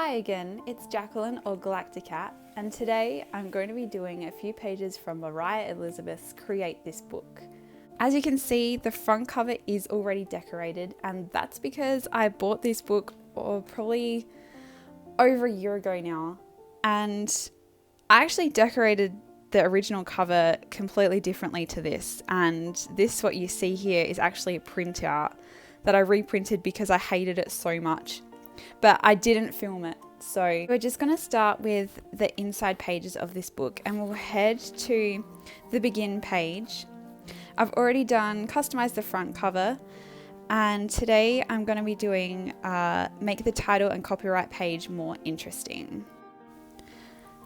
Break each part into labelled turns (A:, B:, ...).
A: Hi again, it's Jacqueline or Galacticat, and today I'm going to be doing a few pages from Moriah Elizabeth's Create This Book. As you can see, the front cover is already decorated, and that's because I bought this book probably over a year ago now, and I actually decorated the original cover completely differently to this, and this, what you see here, is actually a printout that I reprinted because I hated it so much. But I didn't film it. So we're just going to start with the inside pages of this book, and we'll head to the begin page. I've already customized the front cover, and today I'm going to be doing make the title and copyright page more interesting.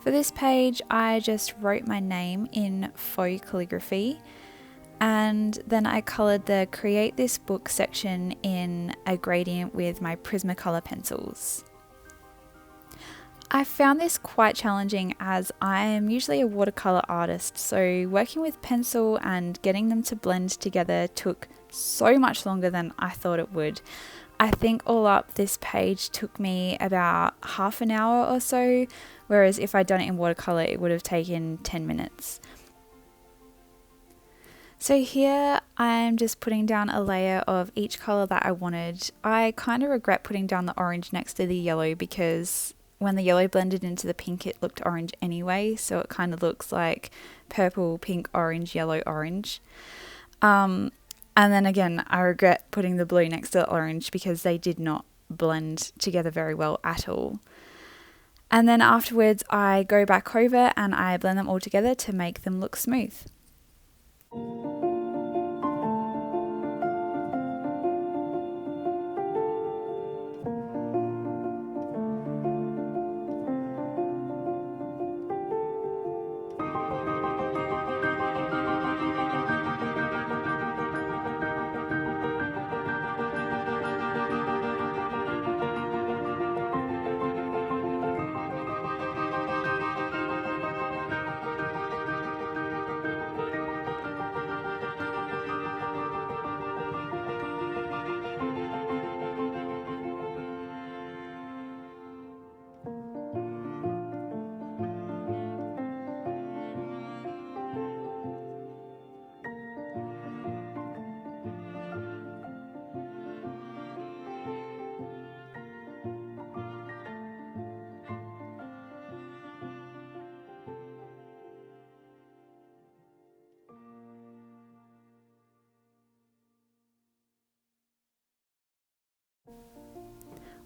A: For this page, I just wrote my name in faux calligraphy, and then I coloured the Create This Book section in a gradient with my Prismacolor pencils. I found this quite challenging as I am usually a watercolour artist, so working with pencil and getting them to blend together took so much longer than I thought it would. I think all up this page took me about half an hour or so, whereas if I'd done it in watercolour it would have taken 10 minutes. So here I'm just putting down a layer of each colour that I wanted. I kind of regret putting down the orange next to the yellow because when the yellow blended into the pink it looked orange anyway, so it kind of looks like purple, pink, orange, yellow, orange. And then again I regret putting the blue next to the orange because they did not blend together very well at all. And then afterwards I go back over and I blend them all together to make them look smooth.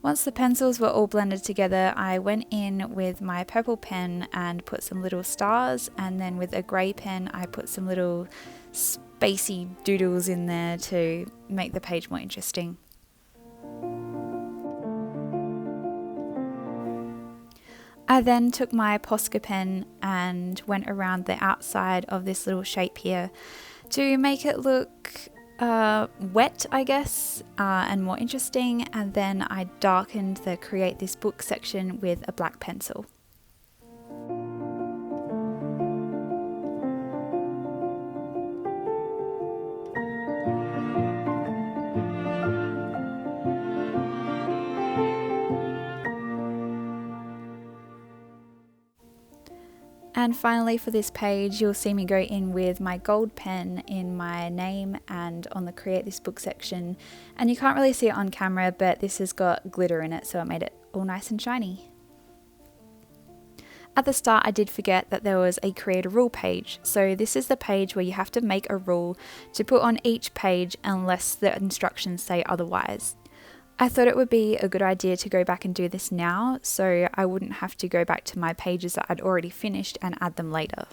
A: Once the pencils were all blended together, I went in with my purple pen and put some little stars, and then with a grey pen I put some little spacey doodles in there to make the page more interesting. I then took my Posca pen and went around the outside of this little shape here to make it look wet, I guess, and more interesting, and then I darkened the Create This Book section with a black pencil. And finally for this page you'll see me go in with my gold pen in my name and on the Create This Book section, and you can't really see it on camera but this has got glitter in it so it made it all nice and shiny. At the start I did forget that there was a create a rule page, so this is the page where you have to make a rule to put on each page unless the instructions say otherwise. I thought it would be a good idea to go back and do this now so I wouldn't have to go back to my pages that I'd already finished and add them later.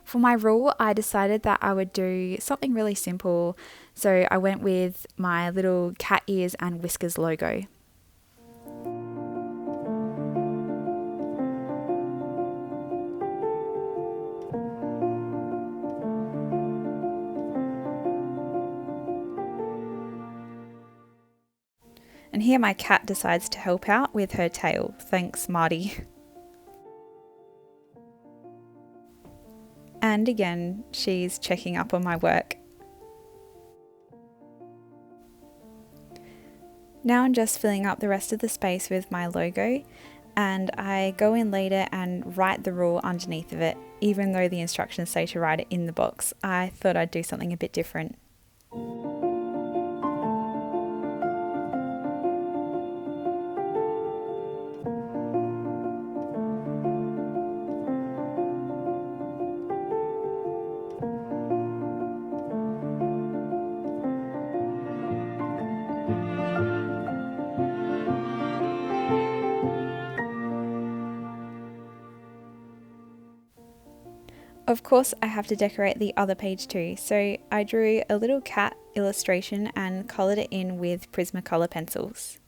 A: For my rule I decided that I would do something really simple, so I went with my little cat ears and whiskers logo. And here my cat decides to help out with her tail. Thanks, Marty. And again, she's checking up on my work. Now I'm just filling up the rest of the space with my logo, and I go in later and write the rule underneath of it. Even though the instructions say to write it in the box, I thought I'd do something a bit different. Of course, I have to decorate the other page too, so I drew a little cat illustration and coloured it in with Prismacolor pencils.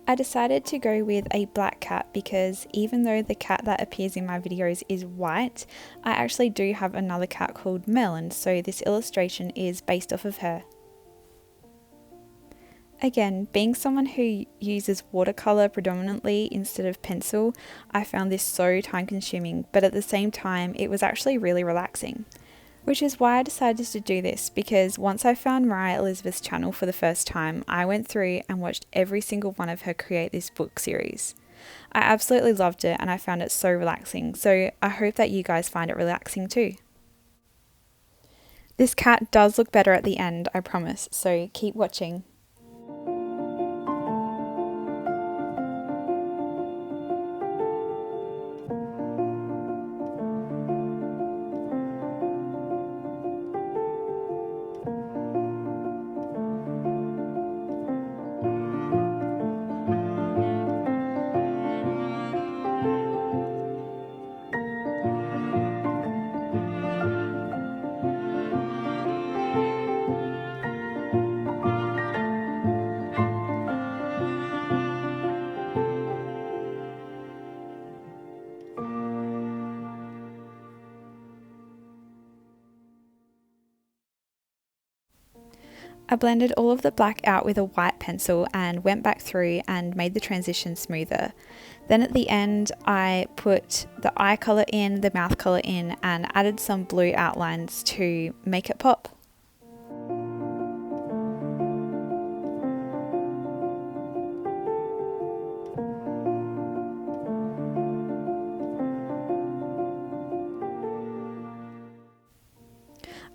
A: I decided to go with a black cat because even though the cat that appears in my videos is white, I actually do have another cat called Melon, so this illustration is based off of her. Again, being someone who uses watercolour predominantly instead of pencil, I found this so time consuming, but at the same time it was actually really relaxing. Which is why I decided to do this, because once I found Moriah Elizabeth's channel for the first time, I went through and watched every single one of her create this book series. I absolutely loved it and I found it so relaxing, so I hope that you guys find it relaxing too. This cat does look better at the end, I promise, so keep watching. I blended all of the black out with a white pencil and went back through and made the transition smoother. Then at the end I put the eye colour in, the mouth colour in, and added some blue outlines to make it pop.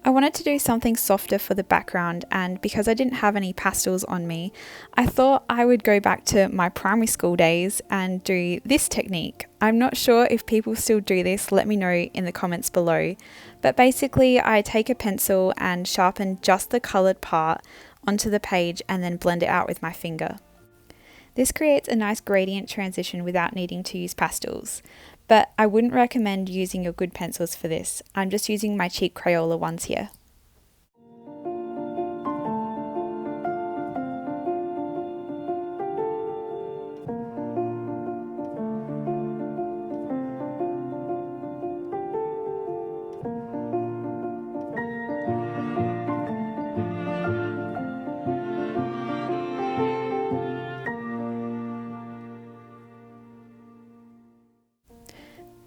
A: I wanted to do something softer for the background, and because I didn't have any pastels on me, I thought I would go back to my primary school days and do this technique. I'm not sure if people still do this, let me know in the comments below. But basically I take a pencil and sharpen just the coloured part onto the page and then blend it out with my finger. This creates a nice gradient transition without needing to use pastels. But I wouldn't recommend using your good pencils for this. I'm just using my cheap Crayola ones here.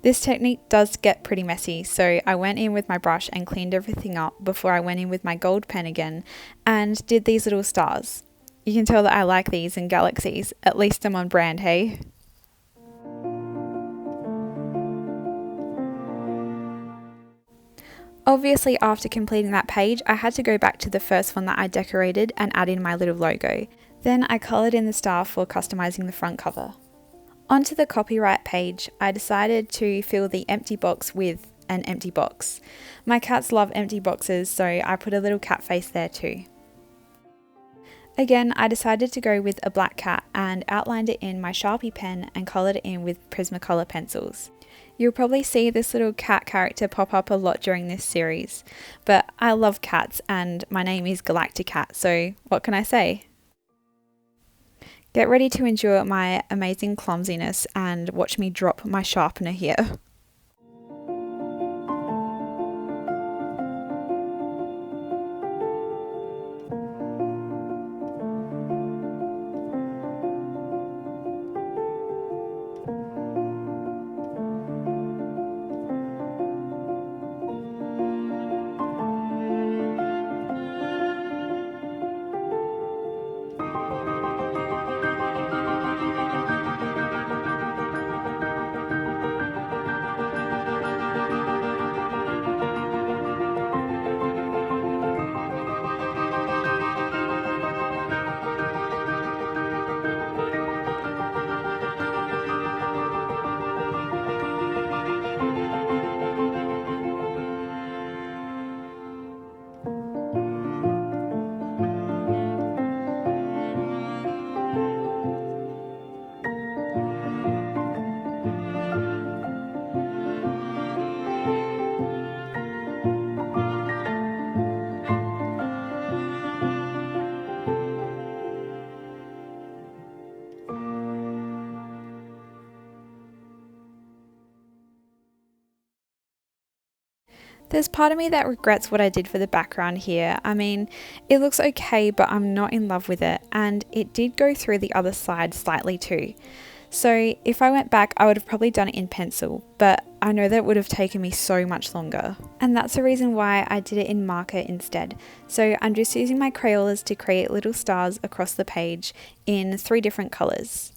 A: This technique does get pretty messy, so I went in with my brush and cleaned everything up before I went in with my gold pen again and did these little stars. You can tell that I like these in galaxies, at least I'm on brand, hey? Obviously after completing that page, I had to go back to the first one that I decorated and add in my little logo. Then I coloured in the star for customizing the front cover. Onto the copyright page, I decided to fill the empty box with an empty box. My cats love empty boxes, so I put a little cat face there too. Again, I decided to go with a black cat and outlined it in my Sharpie pen and coloured it in with Prismacolor pencils. You'll probably see this little cat character pop up a lot during this series, but I love cats and my name is Galacticat, so what can I say? Get ready to endure my amazing clumsiness and watch me drop my sharpener here. There's part of me that regrets what I did for the background here. I mean, it looks okay, but I'm not in love with it, and it did go through the other side slightly too. So if I went back, I would have probably done it in pencil, but I know that would have taken me so much longer. And that's the reason why I did it in marker instead. So I'm just using my Crayolas to create little stars across the page in 3 different colours.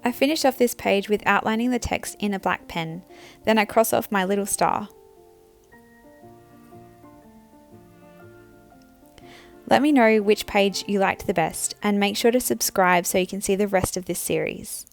A: I finished off this page with outlining the text in a black pen, then I cross off my little star. Let me know which page you liked the best, and make sure to subscribe so you can see the rest of this series.